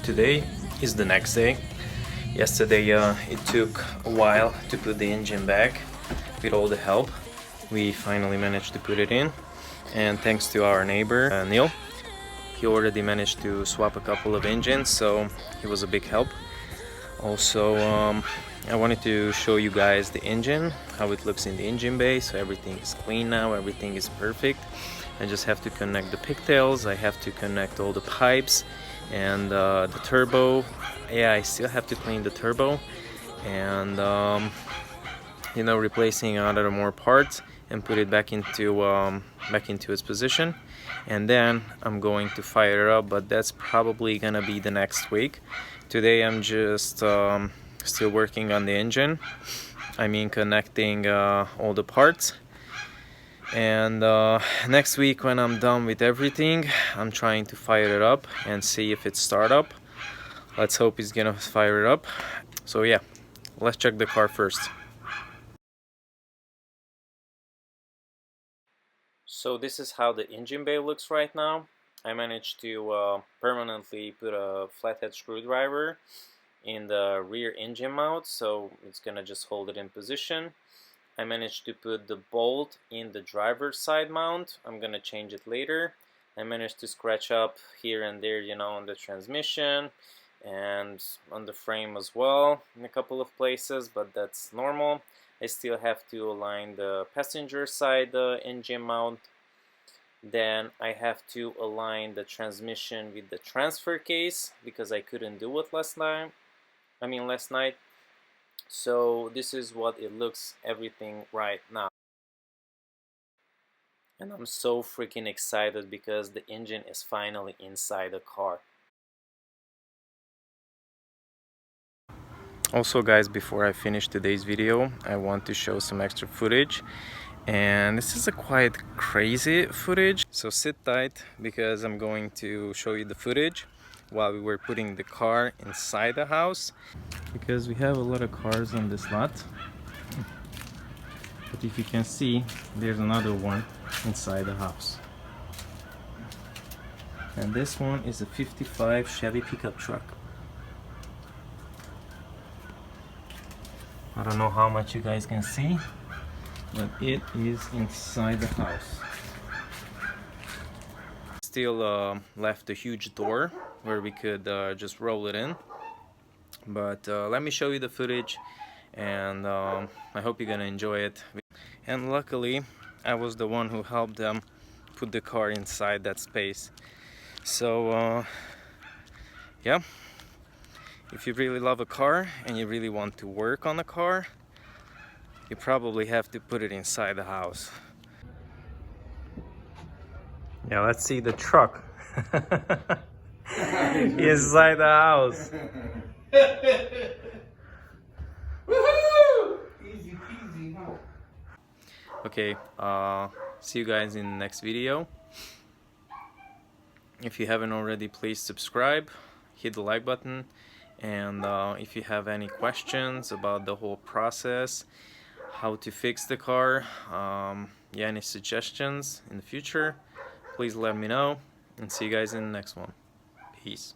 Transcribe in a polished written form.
Today is the next day. Yesterday it took a while to put the engine back. With all the help, we finally managed to put it in, and thanks to our neighbor Neil, he already managed to swap a couple of engines, so he was a big help. Also, I wanted to show you guys the engine, how it looks in the engine bay. So everything is clean now, everything is perfect. I just have to connect the pigtails, I have to connect all the pipes and the turbo. Yeah, I still have to clean the turbo and you know, replacing other more parts and put it back into its position. And then I'm going to fire it up, but that's probably gonna be the next week. Today I'm just still working on the engine. I mean, connecting all the parts. And next week, when I'm done with everything, I'm trying to fire it up and see if it's start up. Let's hope it's gonna fire it up. So yeah, let's check the car first. So this is how the engine bay looks right now. I managed to permanently put a flathead screwdriver in the rear engine mount, so it's gonna just hold it in position. I managed to put the bolt in the driver's side mount. I'm gonna change it later. I managed to scratch up here and there, you know, on the transmission and on the frame as well in a couple of places, but that's normal. I still have to align the passenger side engine mount. Then I have to align the transmission with the transfer case because I couldn't do it last night. So this is what it looks everything right now. And I'm so freaking excited because the engine is finally inside the car. Also guys, before I finish today's video, I want to show some extra footage. And this is a quite crazy footage, so sit tight because I'm going to show you the footage while we were putting the car inside the house, because we have a lot of cars on this lot. But if you can see, there's another one inside the house, and this one is a 55 Chevy pickup truck. I don't know how much you guys can see, but it is inside the house. Still left a huge door where we could just roll it in, but let me show you the footage, and I hope you're gonna enjoy it. And luckily I was the one who helped them put the car inside that space. So yeah, if you really love a car and you really want to work on a car, you probably have to put it inside the house. Yeah, let's see the truck inside the house. Woohoo! Easy peasy, huh? Okay, see you guys in the next video. If you haven't already, please subscribe, hit the like button, and if you have any questions about the whole process, how to fix the car, yeah, any suggestions in the future, please let me know, and see you guys in the next one. Peace.